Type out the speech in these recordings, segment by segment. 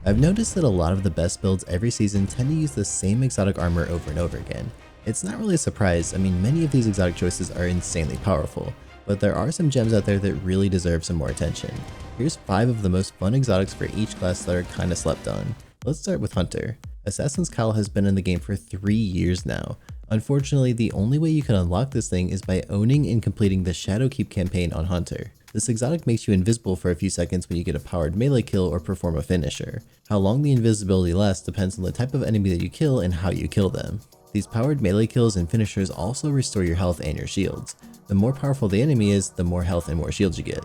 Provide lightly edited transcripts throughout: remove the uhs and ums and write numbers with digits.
I've noticed that a lot of the best builds every season tend to use the same exotic armor over and over again. It's not really a surprise, I mean many of these exotic choices are insanely powerful, but there are some gems out there that really deserve some more attention. Here's 5 of the most fun exotics for each class that are kinda slept on. Let's start with Hunter. Assassin's COWL has been in the game for 3 years now. Unfortunately, the only way you can unlock this thing is by owning and completing the Shadowkeep campaign on Hunter. This exotic makes you invisible for a few seconds when you get a powered melee kill or perform a finisher. How long the invisibility lasts depends on the type of enemy that you kill and how you kill them. These powered melee kills and finishers also restore your health and your shields. The more powerful the enemy is, the more health and more shields you get.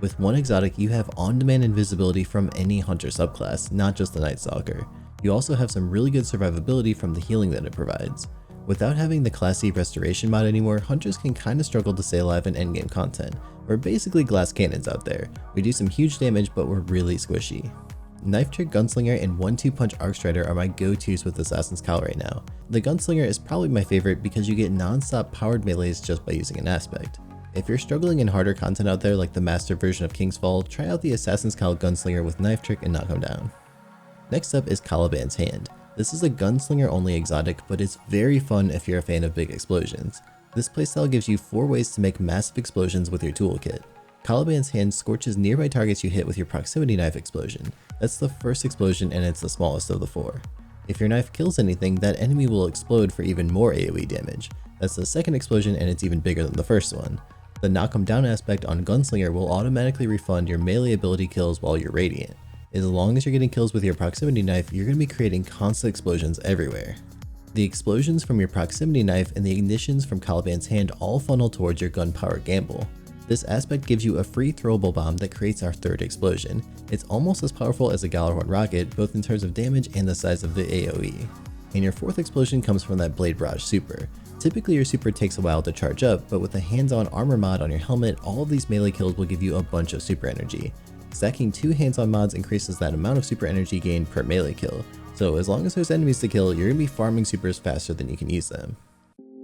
With one exotic, you have on-demand invisibility from any Hunter subclass, not just the Night Stalker. You also have some really good survivability from the healing that it provides. Without having the classy restoration mod anymore, Hunters can kinda struggle to stay alive in endgame content. We're basically glass cannons out there. We do some huge damage, but we're really squishy. Knife Trick Gunslinger and 1-2 Punch Arc Strider are my go-tos with Assassin's COWL right now. The Gunslinger is probably my favorite because you get non-stop powered melees just by using an aspect. If you're struggling in harder content out there like the master version of King's Fall, try out the Assassin's COWL Gunslinger with Knife Trick and knock him down. Next up is Caliban's Hand. This is a gunslinger only exotic, but it's very fun if you're a fan of big explosions. This playstyle gives you 4 ways to make massive explosions with your toolkit. Caliban's Hand scorches nearby targets you hit with your proximity knife explosion. That's the first explosion and it's the smallest of the 4. If your knife kills anything, that enemy will explode for even more AoE damage. That's the second explosion and it's even bigger than the first one. The knock 'em down aspect on Gunslinger will automatically refund your melee ability kills while you're radiant. As long as you're getting kills with your proximity knife, you're going to be creating constant explosions everywhere. The explosions from your proximity knife and the ignitions from Caliban's Hand all funnel towards your gunpowder gamble. This aspect gives you a free throwable bomb that creates our third explosion. It's almost as powerful as a Gjallarhorn rocket, both in terms of damage and the size of the AoE. And your fourth explosion comes from that Blade Barrage super. Typically your super takes a while to charge up, but with the hands-on armor mod on your helmet, all of these melee kills will give you a bunch of super energy. Stacking 2 hands-on mods increases that amount of super energy gained per melee kill, so as long as there's enemies to kill, you're going to be farming supers faster than you can use them.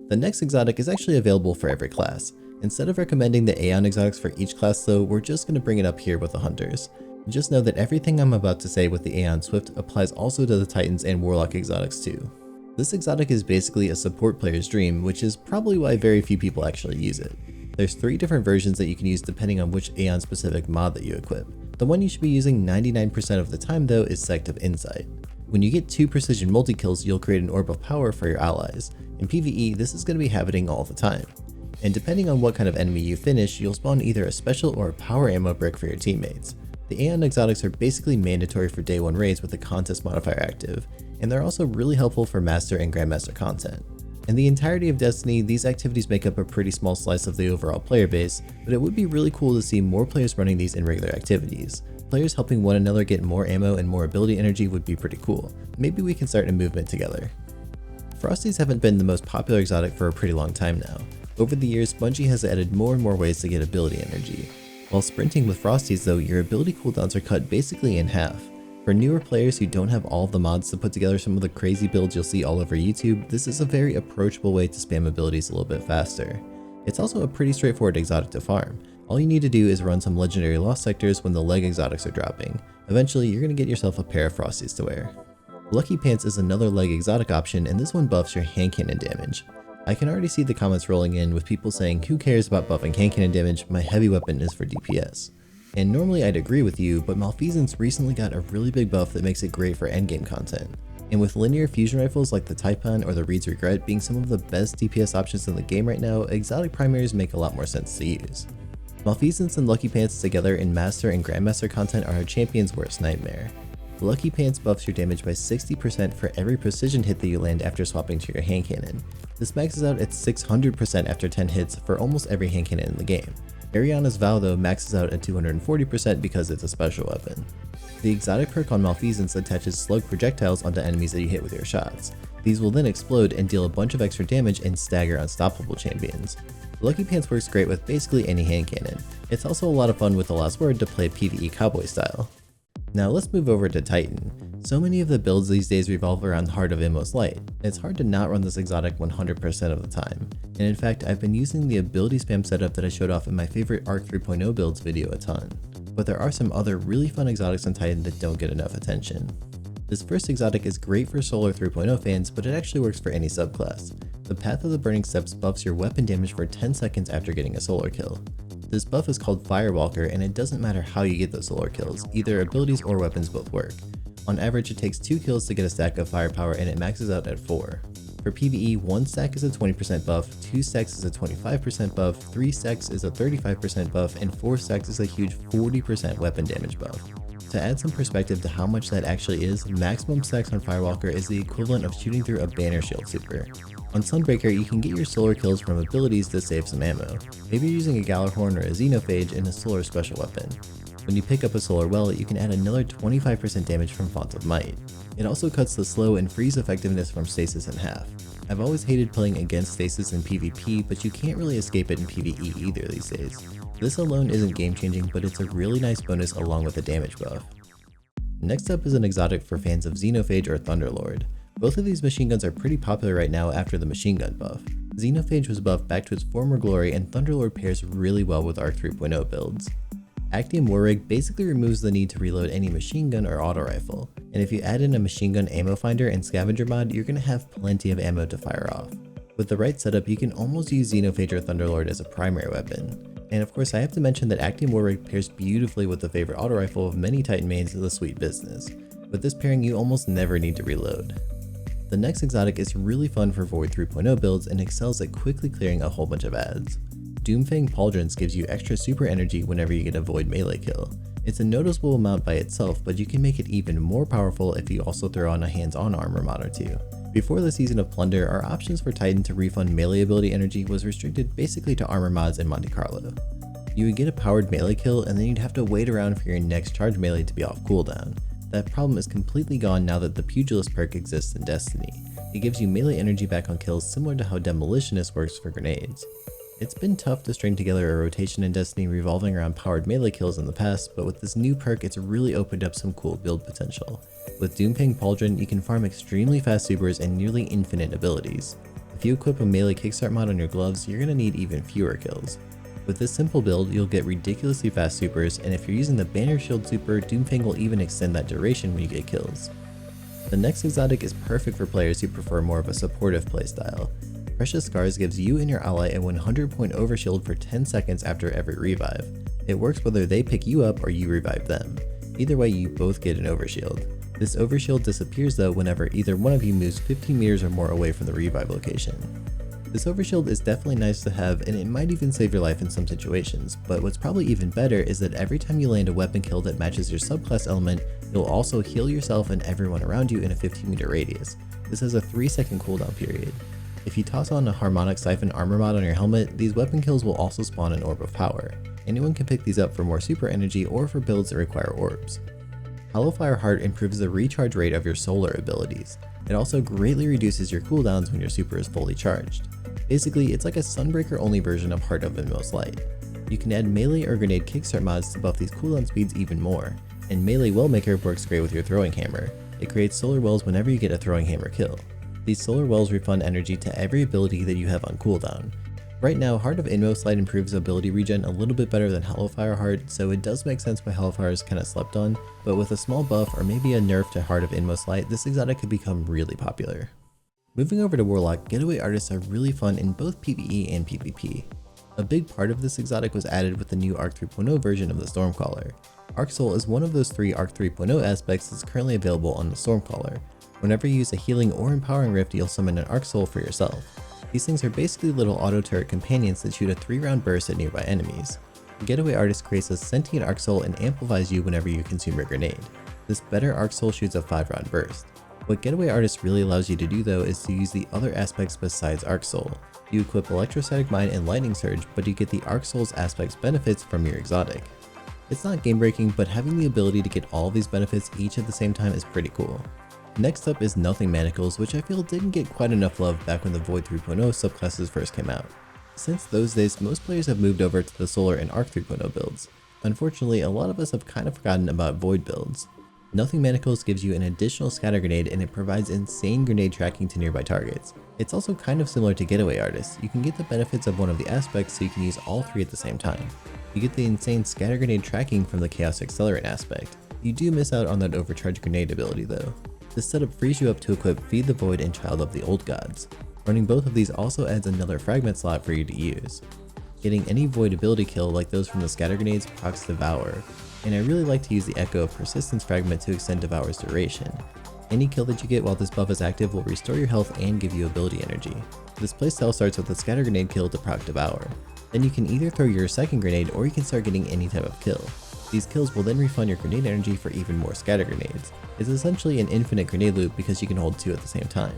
The next exotic is actually available for every class. Instead of recommending the Aeon exotics for each class though, we're just going to bring it up here with the Hunters. Just know that everything I'm about to say with the Aeon Swift applies also to the Titans and Warlock exotics too. This exotic is basically a support player's dream, which is probably why very few people actually use it. There's 3 different versions that you can use depending on which Aeon specific mod that you equip. The one you should be using 99% of the time though is Sect of Insight. When you get 2 precision multi-kills, you'll create an orb of power for your allies. In PvE, this is going to be happening all the time. And depending on what kind of enemy you finish, you'll spawn either a special or a power ammo brick for your teammates. The Aeon exotics are basically mandatory for day 1 raids with the contest modifier active, and they're also really helpful for Master and Grandmaster content. In the entirety of Destiny, these activities make up a pretty small slice of the overall player base, but it would be really cool to see more players running these in regular activities. Players helping one another get more ammo and more ability energy would be pretty cool. Maybe we can start a movement together. Frosties haven't been the most popular exotic for a pretty long time now. Over the years, Bungie has added more and more ways to get ability energy. While sprinting with Frosties though, your ability cooldowns are cut basically in half. For newer players who don't have all of the mods to put together some of the crazy builds you'll see all over YouTube, this is a very approachable way to spam abilities a little bit faster. It's also a pretty straightforward exotic to farm. All you need to do is run some legendary lost sectors when the leg exotics are dropping. Eventually, you're going to get yourself a pair of Frosties to wear. Lucky Pants is another leg exotic option, and this one buffs your hand cannon damage. I can already see the comments rolling in with people saying, who cares about buffing hand cannon damage, my heavy weapon is for DPS. And normally I'd agree with you, but Malfeasance recently got a really big buff that makes it great for endgame content. And with linear fusion rifles like the Taipan or the Reed's Regret being some of the best DPS options in the game right now, exotic primaries make a lot more sense to use. Malfeasance and Lucky Pants together in Master and Grandmaster content are a champion's worst nightmare. Lucky Pants buffs your damage by 60% for every precision hit that you land after swapping to your hand cannon. This maxes out at 600% after 10 hits for almost every hand cannon in the game. Ariana's Vow though maxes out at 240% because it's a special weapon. The exotic perk on Malfeasance attaches slug projectiles onto enemies that you hit with your shots. These will then explode and deal a bunch of extra damage and stagger unstoppable champions. Lucky Pants works great with basically any hand cannon. It's also a lot of fun with the last word to play PvE cowboy style. Now let's move over to Titan. So many of the builds these days revolve around Heart of Inmost Light. It's hard to not run this exotic 100% of the time. And in fact, I've been using the ability spam setup that I showed off in my favorite Arc 3.0 builds video a ton. but there are some other really fun exotics on Titan that don't get enough attention. This first exotic is great for Solar 3.0 fans, but it actually works for any subclass. The Path of the Burning Steps buffs your weapon damage for 10 seconds after getting a solar kill. This buff is called Firewalker, and it doesn't matter how you get those solar kills, either abilities or weapons both work. On average, it takes 2 kills to get a stack of firepower, and it maxes out at 4. For PvE, 1 stack is a 20% buff, 2 stacks is a 25% buff, 3 stacks is a 35% buff, and 4 stacks is a huge 40% weapon damage buff. To add some perspective to how much that actually is, maximum stacks on Firewalker is the equivalent of shooting through a banner shield super. On Sunbreaker, you can get your solar kills from abilities to save some ammo. Maybe you're using a Gallarhorn or a Xenophage in a solar special weapon. When you pick up a solar well, you can add another 25% damage from Font of Might. It also cuts the slow and freeze effectiveness from stasis in half. I've always hated playing against stasis in PvP, but you can't really escape it in PvE either these days. This alone isn't game changing, but it's a really nice bonus along with the damage buff. Next up is an exotic for fans of Xenophage or Thunderlord. Both of these machine guns are pretty popular right now after the machine gun buff. Xenophage was buffed back to its former glory, and Thunderlord pairs really well with Arc 3.0 builds. Actium Warrig basically removes the need to reload any machine gun or auto rifle, and if you add in a machine gun ammo finder and scavenger mod, you're going to have plenty of ammo to fire off. With the right setup, you can almost use Xenophage or Thunderlord as a primary weapon. And of course, I have to mention that Actium Warrig pairs beautifully with the favorite auto rifle of many Titan mains, the Sweet Business. With this pairing, you almost never need to reload. The next exotic is really fun for Void 3.0 builds and excels at quickly clearing a whole bunch of ads. Doomfang Pauldrons gives you extra super energy whenever you get a Void melee kill. It's a noticeable amount by itself, but you can make it even more powerful if you also throw on a hands-on armor mod or two. Before the Season of Plunder, our options for Titan to refund melee ability energy was restricted basically to armor mods and Monte Carlo. You would get a powered melee kill, and then you'd have to wait around for your next charge melee to be off cooldown. That problem is completely gone now that the Pugilist perk exists in Destiny. It gives you melee energy back on kills similar to how Demolitionist works for grenades. It's been tough to string together a rotation in Destiny revolving around powered melee kills in the past, but with this new perk it's really opened up some cool build potential. With Doomfang Pauldron, you can farm extremely fast supers and nearly infinite abilities. If you equip a melee kickstart mod on your gloves, you're going to need even fewer kills. With this simple build, you'll get ridiculously fast supers, and if you're using the Banner Shield super, Doomfang will even extend that duration when you get kills. The next exotic is perfect for players who prefer more of a supportive playstyle. Precious Scars gives you and your ally a 100 point overshield for 10 seconds after every revive. It works whether they pick you up or you revive them. Either way, you both get an overshield. This overshield disappears though whenever either one of you moves 15 meters or more away from the revive location. This overshield is definitely nice to have, and it might even save your life in some situations, but what's probably even better is that every time you land a weapon kill that matches your subclass element, you'll also heal yourself and everyone around you in a 15 meter radius. This has a 3-second cooldown period. If you toss on a Harmonic Siphon armor mod on your helmet, these weapon kills will also spawn an Orb of Power. Anyone can pick these up for more super energy or for builds that require orbs. Hallowfire Heart improves the recharge rate of your solar abilities. It also greatly reduces your cooldowns when your super is fully charged. Basically, it's like a Sunbreaker only version of Heart of Inmost Light. You can add melee or grenade kickstart mods to buff these cooldown speeds even more, and Melee Wellmaker works great with your throwing hammer. It creates solar wells whenever you get a throwing hammer kill. These solar wells refund energy to every ability that you have on cooldown. Right now, Heart of Inmost Light improves ability regen a little bit better than Hellfire Heart, so it does make sense why Hellfire is kinda slept on, but with a small buff or maybe a nerf to Heart of Inmost Light, this exotic could become really popular. Moving over to Warlock, Getaway Artists are really fun in both PvE and PvP. A big part of this exotic was added with the new Arc 3.0 version of the Stormcaller. Arc Soul is one of those 3 Arc 3.0 aspects that's currently available on the Stormcaller. Whenever you use a healing or empowering rift, you'll summon an Arc Soul for yourself. These things are basically little auto turret companions that shoot a 3-round burst at nearby enemies. The Getaway Artist creates a sentient Arc Soul and amplifies you whenever you consume a grenade. This better Arc Soul shoots a 5-round burst. What Getaway Artist really allows you to do though is to use the other aspects besides Arc Soul. You equip Electrostatic Mine and Lightning Surge, but you get the Arc Soul's aspects benefits from your exotic. It's not game breaking, but having the ability to get all of these benefits each at the same time is pretty cool. Next up is Nothing Manacles, which I feel didn't get quite enough love back when the Void 3.0 subclasses first came out. Since those days, most players have moved over to the Solar and Arc 3.0 builds. Unfortunately, a lot of us have kind of forgotten about Void builds. Nothing Manacles gives you an additional scatter grenade, and it provides insane grenade tracking to nearby targets. It's also kind of similar to Getaway Artist. You can get the benefits of one of the aspects so you can use all 3 at the same time. You get the insane scatter grenade tracking from the Chaos Accelerant aspect. You do miss out on that overcharge grenade ability though. This setup frees you up to equip Feed the Void and Child of the Old Gods. Running both of these also adds another fragment slot for you to use. Getting any Void ability kill like those from the scatter grenades procs Devour, and I really like to use the Echo of Persistence fragment to extend Devour's duration. Any kill that you get while this buff is active will restore your health and give you ability energy. This playstyle starts with a scatter grenade kill to proc Devour. Then you can either throw your second grenade or you can start getting any type of kill. These kills will then refund your grenade energy for even more scatter grenades. It's essentially an infinite grenade loop because you can hold two at the same time.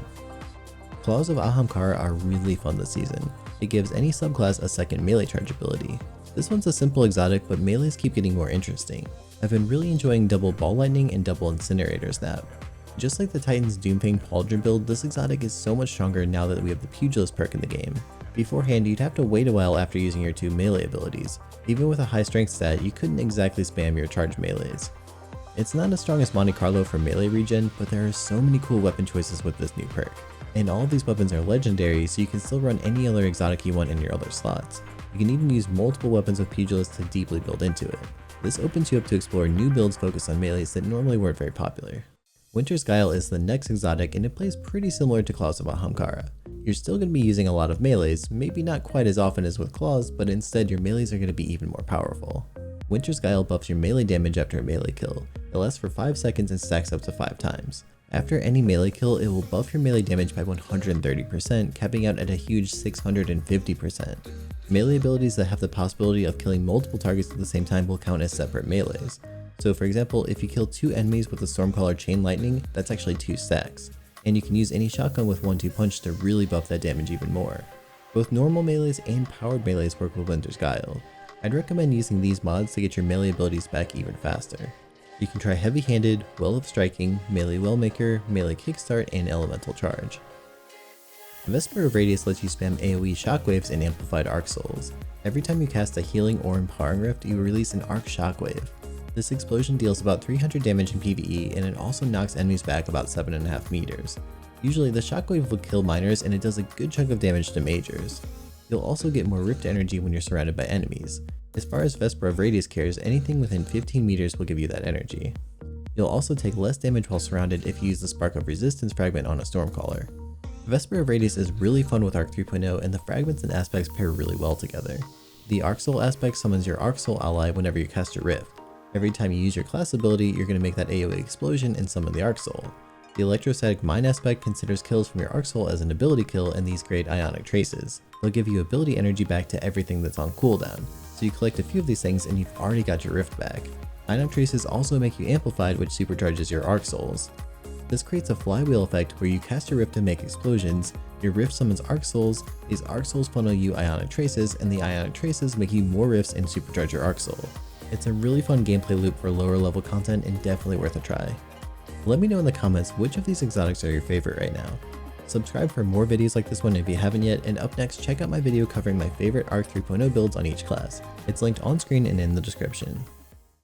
Claws of Ahamkara are really fun this season. It gives any subclass a second melee charge ability. This one's a simple exotic, but melees keep getting more interesting. I've been really enjoying double Ball Lightning and double Incinerator Snap. Just like the Titan's Doomfang Pauldron build, this exotic is so much stronger now that we have the Pugilist perk in the game. Beforehand, you'd have to wait a while after using your two melee abilities. Even with a high strength stat, you couldn't exactly spam your charge melees. It's not as strong as Monte Carlo for melee regen, but there are so many cool weapon choices with this new perk. And all of these weapons are legendary, so you can still run any other exotic you want in your other slots. You can even use multiple weapons with Pugilist to deeply build into it. This opens you up to explore new builds focused on melees that normally weren't very popular. Winter's Guile is the next exotic, and it plays pretty similar to Claws of Ahamkara. You're still going to be using a lot of melees, maybe not quite as often as with Claws, but instead your melees are going to be even more powerful. Winter's Guile buffs your melee damage after a melee kill. It lasts for 5 seconds and stacks up to 5 times. After any melee kill, it will buff your melee damage by 130%, capping out at a huge 650%. Melee abilities that have the possibility of killing multiple targets at the same time will count as separate melees. So for example, if you kill 2 enemies with the Stormcaller Chain Lightning, that's actually 2 stacks. And you can use any shotgun with 1-2 punch to really buff that damage even more. Both normal melees and powered melees work with Winter's Guile. I'd recommend using these mods to get your melee abilities back even faster. You can try Heavy Handed, Well of Striking, Melee Wellmaker, Melee Kickstart, and Elemental Charge. Vesper of Radius lets you spam AoE shockwaves and amplified Arc Souls. Every time you cast a healing or empowering rift, you release an Arc Shockwave. This explosion deals about 300 damage in PvE, and it also knocks enemies back about 7.5 meters. Usually the shockwave will kill minors, and it does a good chunk of damage to majors. You'll also get more rift energy when you're surrounded by enemies. As far as Vesper of Radius cares, anything within 15 meters will give you that energy. You'll also take less damage while surrounded if you use the Spark of Resistance fragment on a Stormcaller. Vesper of Radius is really fun with Arc 3.0, and the fragments and aspects pair really well together. The Arc Soul aspect summons your Arc Soul ally whenever you cast a rift. Every time you use your class ability, you're going to make that AoE explosion and summon the Arc Soul. The Electrostatic Mine aspect considers kills from your Arc Soul as an ability kill, and these create Ionic Traces. They'll give you ability energy back to everything that's on cooldown, so you collect a few of these things and you've already got your rift back. Ionic Traces also make you amplified, which supercharges your Arc Souls. This creates a flywheel effect where you cast your rift to make explosions, your rift summons Arc Souls, these Arc Souls funnel you Ionic Traces, and the Ionic Traces make you more rifts and supercharge your Arc Soul. It's a really fun gameplay loop for lower level content and definitely worth a try. Let me know in the comments which of these exotics are your favorite right now. Subscribe for more videos like this one if you haven't yet, and up next check out my video covering my favorite Arc 3.0 builds on each class. It's linked on screen and in the description.